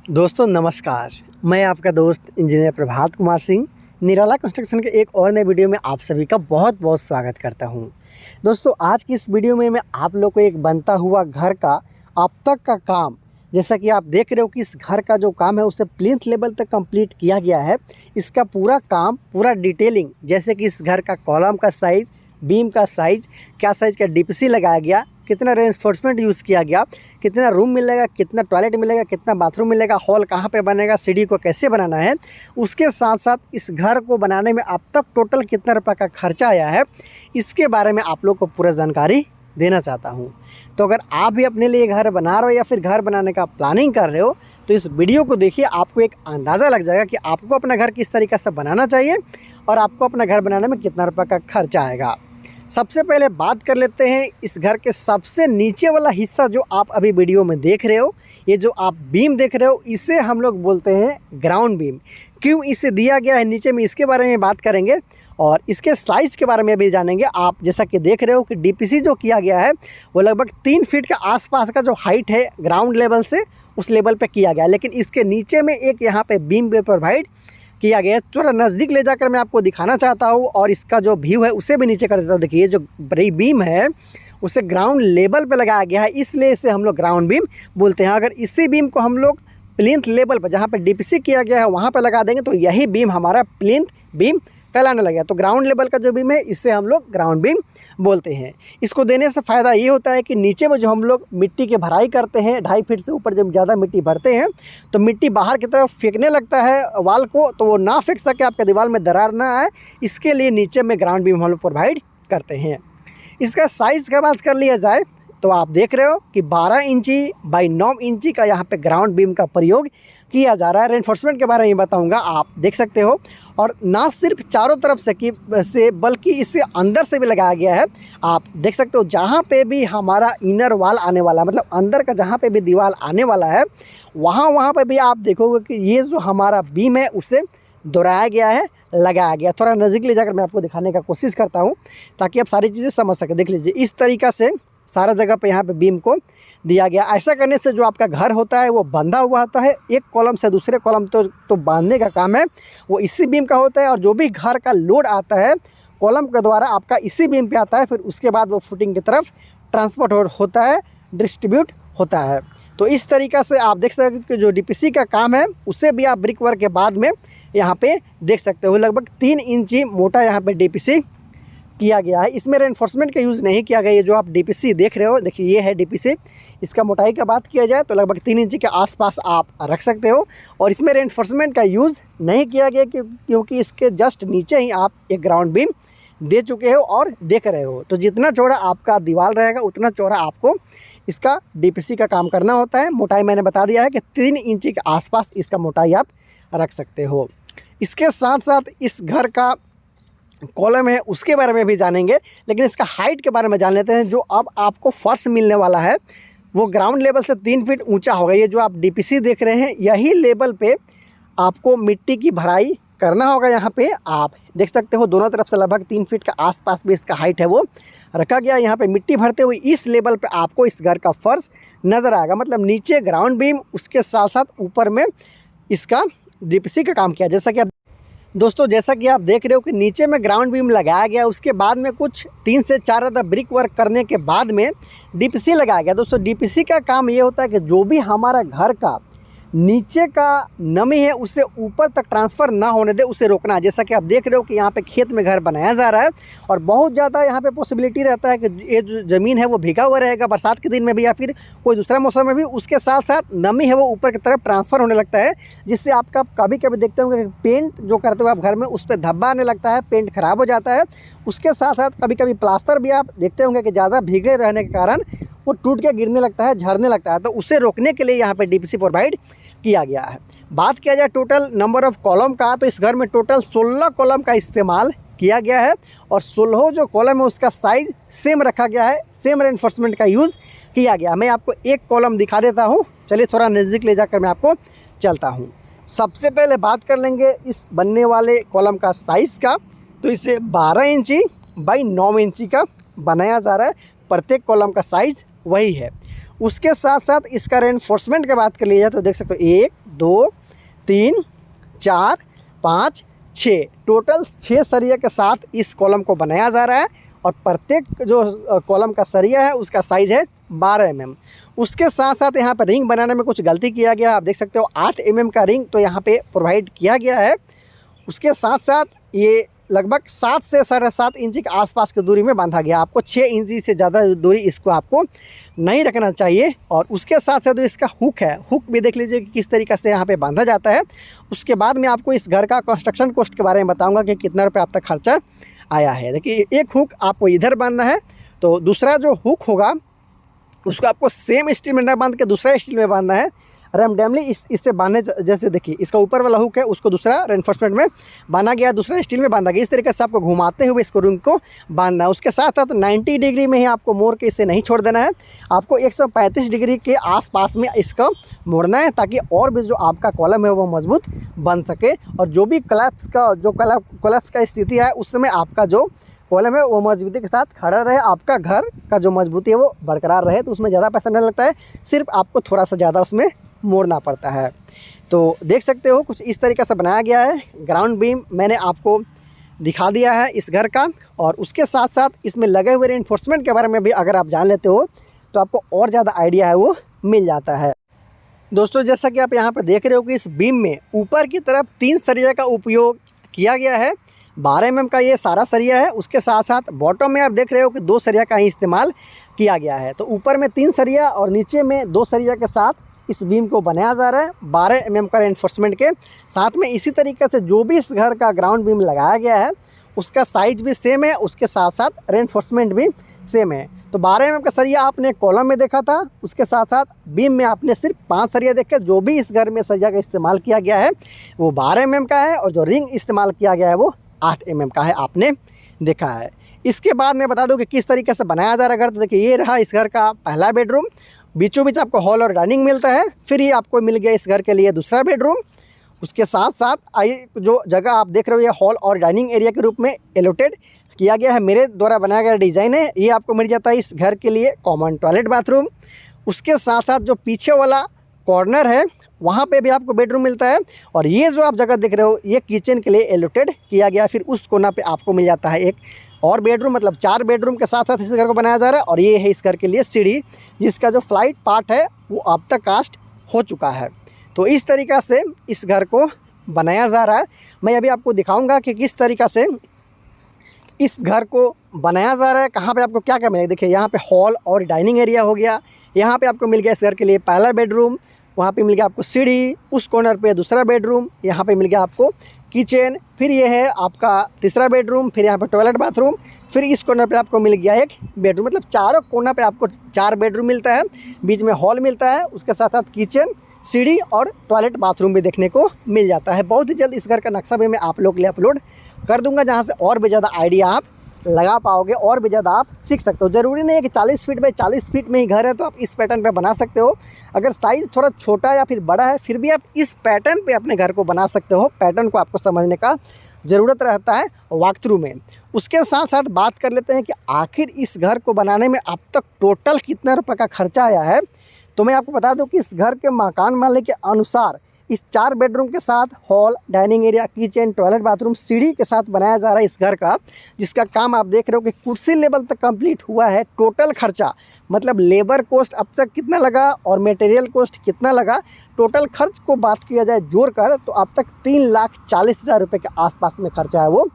दोस्तों नमस्कार, मैं आपका दोस्त इंजीनियर प्रभात कुमार सिंह निराला कंस्ट्रक्शन के एक और नए वीडियो में आप सभी का बहुत बहुत स्वागत करता हूं। दोस्तों आज की इस वीडियो में मैं आप लोग को एक बनता हुआ घर का अब तक का काम, जैसा कि आप देख रहे हो कि इस घर का जो काम है उसे प्लिंथ लेवल तक कंप्लीट किया गया है। इसका पूरा काम, पूरा डिटेलिंग, जैसे कि इस घर का कॉलम का साइज़, बीम का साइज़, क्या साइज़ का डीपीसी लगाया गया, कितना रेनफोर्समेंट यूज़ किया गया, कितना रूम मिलेगा, कितना टॉयलेट मिलेगा, कितना बाथरूम मिलेगा, हॉल कहाँ पे बनेगा, सीढ़ी को कैसे बनाना है, उसके साथ साथ इस घर को बनाने में अब तक टोटल कितना रुपये का खर्चा आया है, इसके बारे में आप लोग को पूरा जानकारी देना चाहता हूँ। तो अगर आप भी अपने लिए घर बना रहे हो या फिर घर बनाने का प्लानिंग कर रहे हो तो इस वीडियो को देखिए, आपको एक अंदाज़ा लग जाएगा कि आपको अपना घर किस तरीक़े से बनाना चाहिए और आपको अपना घर बनाने में कितना रुपये का खर्चा आएगा। सबसे पहले बात कर लेते हैं इस घर के सबसे नीचे वाला हिस्सा जो आप अभी वीडियो में देख रहे हो। ये जो आप बीम देख रहे हो इसे हम लोग बोलते हैं ग्राउंड बीम। क्यों इसे दिया गया है नीचे में, इसके बारे में बात करेंगे और इसके साइज़ के बारे में भी जानेंगे। आप जैसा कि देख रहे हो कि डीपीसी जो किया गया है वो लगभग 3 फीट के आसपास का जो हाइट है ग्राउंड लेवल से उस लेवल पर किया गया है, लेकिन इसके नीचे में एक यहाँ पर बीम भी प्रोवाइड किया गया है। थोड़ा नज़दीक ले जाकर मैं आपको दिखाना चाहता हूँ और इसका जो व्यू है उसे भी नीचे कर देता हूँ। देखिए जो बड़ी बीम है उसे ग्राउंड लेवल पे लगाया गया है, इसलिए इसे हम लोग ग्राउंड बीम बोलते हैं। अगर इसी बीम को हम लोग प्लिंथ लेवल पर, जहाँ पे डीपीसी किया गया है, वहाँ पे लगा देंगे तो यही बीम हमारा प्लिंथ बीम कहलाने लगेगा। तो ग्राउंड लेवल का जो बीम है इसे हम लोग ग्राउंड बीम बोलते हैं। इसको देने से फ़ायदा ये होता है कि नीचे में जो हम लोग मिट्टी की भराई करते हैं, 2.5 फीट से ऊपर जब ज़्यादा मिट्टी भरते हैं तो मिट्टी बाहर की तरफ फेंकने लगता है वाल को, तो वो ना फेंक सके, आपके दीवार में दरार ना आए, इसके लिए नीचे में ग्राउंड बीम हम लोग प्रोवाइड करते हैं। इसका साइज़ का बात कर लिया जाए तो आप देख रहे हो कि 12 इंची बाई 9 इंची का यहाँ पे ग्राउंड बीम का प्रयोग किया जा रहा है। रेनफोर्समेंट के बारे में बताऊंगा, आप देख सकते हो। और ना सिर्फ चारों तरफ से बल्कि इससे अंदर से भी लगाया गया है। आप देख सकते हो जहाँ पे भी हमारा इनर वाल आने वाला है, मतलब अंदर का जहाँ पे भी दीवार आने वाला है, वहाँ पे भी आप देखोगे कि ये जो हमारा बीम है उसे दोहराया गया है, लगाया गया। थोड़ा नज़दीक ले जाकर मैं आपको दिखाने का कोशिश करता हूँ ताकि आप सारी चीज़ें समझ सकें। देख लीजिए, इस तरीक़ा से सारा जगह पे यहाँ पे बीम को दिया गया। ऐसा करने से जो आपका घर होता है वो बंधा हुआ होता है, एक कॉलम से दूसरे कॉलम तो बांधने का काम है वो इसी बीम का होता है। और जो भी घर का लोड आता है कॉलम के द्वारा आपका इसी बीम पे आता है, फिर उसके बाद वो फुटिंग की तरफ ट्रांसपोर्ट होता है, डिस्ट्रीब्यूट होता है। तो इस तरीक़ा से आप देख सकते हो कि जो डीपीसी का काम है उसे भी आप ब्रिक वर्क के बाद में यहाँ पे देख सकते हो। लगभग 3 इंची मोटा यहाँ पे डीपीसी किया गया है। इसमें रेनफोर्समेंट का यूज़ नहीं किया गया। ये जो आप डीपीसी देख रहे हो, देखिए ये है डीपीसी। इसका मोटाई का बात किया जाए तो लगभग 3 इंची के आसपास आप रख सकते हो। और इसमें रेनफोर्समेंट का यूज़ नहीं किया गया क्योंकि इसके जस्ट नीचे ही आप एक ग्राउंड बीम दे चुके हो और देख रहे हो। तो जितना चौड़ा आपका दीवार रहेगा उतना चौड़ा आपको इसका डीपीसी का काम करना होता है। मोटाई मैंने बता दिया है कि 3 इंची के आसपास इसका मोटाई आप रख सकते हो। इसके साथ साथ इस घर का कॉलम है उसके बारे में भी जानेंगे, लेकिन इसका हाइट के बारे में जान लेते हैं। जो अब आपको फर्श मिलने वाला है वो ग्राउंड लेवल से 3 फीट ऊंचा होगा। ये जो आप डीपीसी देख रहे हैं यही लेवल पे आपको मिट्टी की भराई करना होगा। यहाँ पे आप देख सकते हो दोनों तरफ से लगभग 3 फीट के आसपास भी इसका हाइट है वो रखा गया। यहाँ पे मिट्टी भरते हुए इस लेवल पे आपको इस घर का फर्श नज़र आएगा। मतलब नीचे ग्राउंड बीम, उसके साथ साथ ऊपर में इसका डीपीसी का काम किया। जैसा कि आप देख रहे हो कि नीचे में ग्राउंड बीम लगाया गया, उसके बाद में कुछ 3 से 4 अदर ब्रिक वर्क करने के बाद में डीपीसी लगाया गया। दोस्तों डीपीसी का काम ये होता है कि जो भी हमारा घर का नीचे का नमी है उसे ऊपर तक ट्रांसफ़र ना होने दे, उसे रोकना है। जैसा कि आप देख रहे हो कि यहाँ पे खेत में घर बनाया जा रहा है और बहुत ज़्यादा यहाँ पे पॉसिबिलिटी रहता है कि ये जो ज़मीन है वो भीगा हुआ रहेगा बरसात के दिन में भी या फिर कोई दूसरा मौसम में भी। उसके साथ साथ नमी है वो ऊपर की तरफ ट्रांसफ़र होने लगता है, जिससे आपका कभी कभी देखते होंगे कि पेंट जो करते हो आप घर में उस पर धब्बा आने लगता है, पेंट ख़राब हो जाता है। उसके साथ साथ कभी कभी प्लास्टर भी आप देखते होंगे कि ज़्यादा भीगे रहने के कारण वो टूट के गिरने लगता है, झड़ने लगता है। तो उसे रोकने के लिए यहाँ पर डीपीसी प्रोवाइड किया गया है। बात किया जाए टोटल नंबर ऑफ़ कॉलम का तो इस घर में टोटल 16 कॉलम का इस्तेमाल किया गया है और 16 जो कॉलम है उसका साइज़ सेम रखा गया है, सेम रेनफोर्समेंट का यूज़ किया गया। मैं आपको एक कॉलम दिखा देता हूँ, चलिए थोड़ा नज़दीक ले जाकर मैं आपको चलता हूँ। सबसे पहले बात कर लेंगे इस बनने वाले कॉलम का साइज़ का। तो इसे 12 इंची बाई 9 इंची का बनाया जा रहा है। प्रत्येक कॉलम का साइज़ वही है। उसके साथ साथ इसका रेनफोर्समेंट की बात कर लिया जाए तो देख सकते हो 1 2 3 4 5 6 टोटल 6 सरिया के साथ इस कॉलम को बनाया जा रहा है। और प्रत्येक जो कॉलम का सरिया है उसका साइज़ है 12 mm। उसके साथ साथ यहाँ पर रिंग बनाने में कुछ गलती किया गया, आप देख सकते हो 8 mm का रिंग तो यहाँ पे प्रोवाइड किया गया है। उसके साथ साथ ये लगभग 7 से 7.5 इंच के आसपास की दूरी में बांधा गया। आपको 6 इंच से ज़्यादा दूरी इसको आपको नहीं रखना चाहिए। और उसके साथ साथ जो इसका हुक है, हुक भी देख लीजिए कि किस तरीक़े से यहाँ पे बांधा जाता है। उसके बाद मैं आपको इस घर का कंस्ट्रक्शन कॉस्ट के बारे में बताऊँगा कि कितना रुपये आप तक खर्चा आया है। देखिए एक हुक आपको इधर बांधना है, तो दूसरा जो हुक होगा उसको आपको सेम स्टील में न बांध के दूसरा स्टील में बांधना है। रैंडमली इससे बांधने, जैसे देखिए इसका ऊपर वाला हुक है उसको दूसरा रेनफोर्समेंट में बांधा गया, दूसरा स्टील में बांधा गया। इस तरीके से आपको घुमाते हुए इसको रिंग को बांधना है। उसके साथ साथ 90 डिग्री में ही आपको मोड़ के इसे नहीं छोड़ देना है, आपको 135 डिग्री के आसपास में इसका मोड़ना है, ताकि और भी जो आपका कॉलम है वो मजबूत बन सके। और जो भी कोलैप्स का स्थिति है उस समय आपका जो कॉलम है वो मजबूती के साथ खड़ा रहे, आपका घर का जो मजबूती है वो बरकरार रहे। तो उसमें ज़्यादा पैसा नहीं लगता है, सिर्फ आपको थोड़ा सा ज़्यादा उसमें मोड़ना पड़ता है। तो देख सकते हो कुछ इस तरीक़े से बनाया गया है। ग्राउंड बीम मैंने आपको दिखा दिया है इस घर का। और उसके साथ साथ इसमें लगे हुए रेनफोर्समेंट के बारे में भी अगर आप जान लेते हो तो आपको और ज़्यादा आइडिया है वो मिल जाता है। दोस्तों जैसा कि आप यहाँ पर देख रहे हो कि इस बीम में ऊपर की तरफ 3 सरिया का उपयोग किया गया है। 12 mm का ये सारा सरिया है। उसके साथ साथ बॉटम में आप देख रहे हो कि 2 सरिया का ही इस्तेमाल किया गया है। तो ऊपर में 3 सरिया और नीचे में 2 सरिया के साथ इस बीम को बनाया जा रहा है 12 mm का रेनफोर्समेंट के साथ में। इसी तरीके से जो भी इस घर का ग्राउंड बीम लगाया गया है उसका साइज भी सेम है, उसके साथ साथ रेनफोर्समेंट भी सेम है। तो 12 mm का सरिया आपने कॉलम में देखा था, उसके साथ साथ बीम में आपने सिर्फ 5 सरिया देखे। जो भी इस घर में सरिया का इस्तेमाल किया गया है वो 12 mm का है, और जो रिंग इस्तेमाल किया गया है वो 8 mm का है, आपने देखा है। इसके बाद मैं बता दूं कि किस तरीके से बनाया जा रहा है घर। तो देखिए ये रहा इस घर का पहला बेडरूम, बीचों बीच आपको हॉल और डाइनिंग मिलता है। फिर ये आपको मिल गया इस घर के लिए दूसरा बेडरूम। उसके साथ साथ आइए जो जगह आप देख रहे हो ये हॉल और डाइनिंग एरिया के रूप में एलोटेड किया गया है, मेरे द्वारा बनाया गया डिज़ाइन है। ये आपको मिल जाता है इस घर के लिए कॉमन टॉयलेट बाथरूम। उसके साथ साथ जो पीछे वाला कॉर्नर है वहाँ पे भी आपको बेडरूम मिलता है। और ये जो आप जगह देख रहे हो ये किचन के लिए एलोटेड किया गया। फिर उस कोना पे आपको मिल जाता है एक और बेडरूम, मतलब 4 बेडरूम के साथ साथ इस घर को बनाया जा रहा है। और ये है इस घर के लिए सीढ़ी, जिसका जो फ्लाइट पार्ट है वो अब तक कास्ट हो चुका है। तो इस तरीक़ा से इस घर को बनाया जा रहा है। मैं अभी आपको दिखाऊंगा कि किस तरीक़ा से इस घर को बनाया जा रहा है, कहाँ पे आपको क्या क्या मिलेगा। देखिए यहाँ पे हॉल और डाइनिंग एरिया हो गया, यहाँ पे आपको मिल गया इस घर के लिए पहला बेडरूम, वहाँ पे मिल गया आपको सीढ़ी, उस कॉर्नर पे दूसरा बेडरूम, यहाँ पे मिल गया आपको किचन, फिर ये है आपका तीसरा बेडरूम, फिर यहाँ पे टॉयलेट बाथरूम, फिर इस कॉर्नर पे आपको मिल गया एक बेडरूम। मतलब चारों कोना पे आपको 4 बेडरूम मिलता है, बीच में हॉल मिलता है, उसके साथ साथ किचन, सीढ़ी और टॉयलेट बाथरूम भी देखने को मिल जाता है। बहुत ही जल्द इस घर का नक्शा भी मैं आप लोग के लिए अपलोड कर दूंगा, जहाँ से और भी ज़्यादा आइडिया आप लगा पाओगे, और भी ज़्यादा आप सीख सकते हो। ज़रूरी नहीं है कि 40 फीट बाई 40 फीट में ही घर है तो आप इस पैटर्न पे बना सकते हो। अगर साइज़ थोड़ा छोटा या फिर बड़ा है फिर भी आप इस पैटर्न पे अपने घर को बना सकते हो। पैटर्न को आपको समझने का ज़रूरत रहता है वॉक थ्रू में। उसके साथ साथ बात कर लेते हैं कि आखिर इस घर को बनाने में अब तक टोटल कितना रुपये का खर्चा आया है। तो मैं आपको बता दूं कि इस घर के मकान मालिक के अनुसार इस 4 बेडरूम के साथ hall, dining area, kitchen, toilet bathroom, सीढ़ी के साथ बनाया जा रहा है इस घर का, जिसका काम आप देख रहे हो कि कुर्सी लेवल तक कंप्लीट हुआ है। टोटल खर्चा मतलब लेबर कॉस्ट अब तक कितना लगा और मटेरियल कॉस्ट कितना लगा, टोटल खर्च को बात किया जाए जोड़ कर तो अब तक 3,40,000 रुपये के आसपास में खर्चा है वो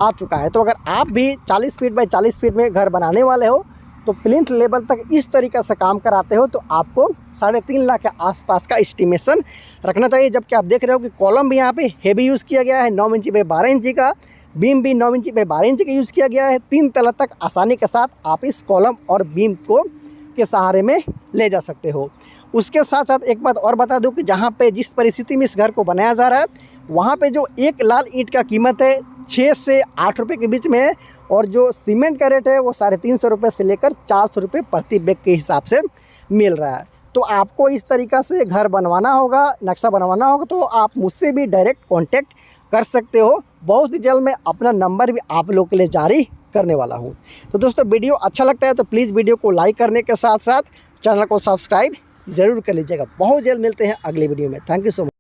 आ चुका है। तो अगर आप भी 40 फीट बाई 40 फीट में घर बनाने वाले हो तो प्लिंथ लेवल तक इस तरीक़े से काम कराते हो तो आपको 3.5 लाख के आसपास का एस्टिमेशन रखना चाहिए। जबकि आप देख रहे हो कि कॉलम भी यहाँ पे हेवी यूज़ किया गया है, 9 इंची बाई 12 इंची का, बीम भी 9 इंची बाई 12 इंची का यूज़ किया गया है। 3 तला तक आसानी के साथ आप इस कॉलम और बीम को के सहारे में ले जा सकते हो। उसके साथ साथ एक बात और बता दूं कि जहाँ पे जिस परिस्थिति में इस घर को बनाया जा रहा है वहाँ पे जो एक लाल ईंट का कीमत है 6 से 8 रुपये के बीच में है, और जो सीमेंट का रेट है वो 350 रुपये से लेकर 400 रुपये प्रति बैग के हिसाब से मिल रहा है। तो आपको इस तरीक़ा से घर बनवाना होगा, नक्शा बनवाना होगा तो आप मुझसे भी डायरेक्ट कांटेक्ट कर सकते हो। बहुत ही जल्द मैं अपना नंबर भी आप लोग के लिए जारी करने वाला हूँ। तो दोस्तों वीडियो अच्छा लगता है तो प्लीज़ वीडियो को लाइक करने के साथ साथ चैनल को सब्सक्राइब ज़रूर कर लीजिएगा। बहुत जल्द मिलते हैं अगले वीडियो में। Thank you so much.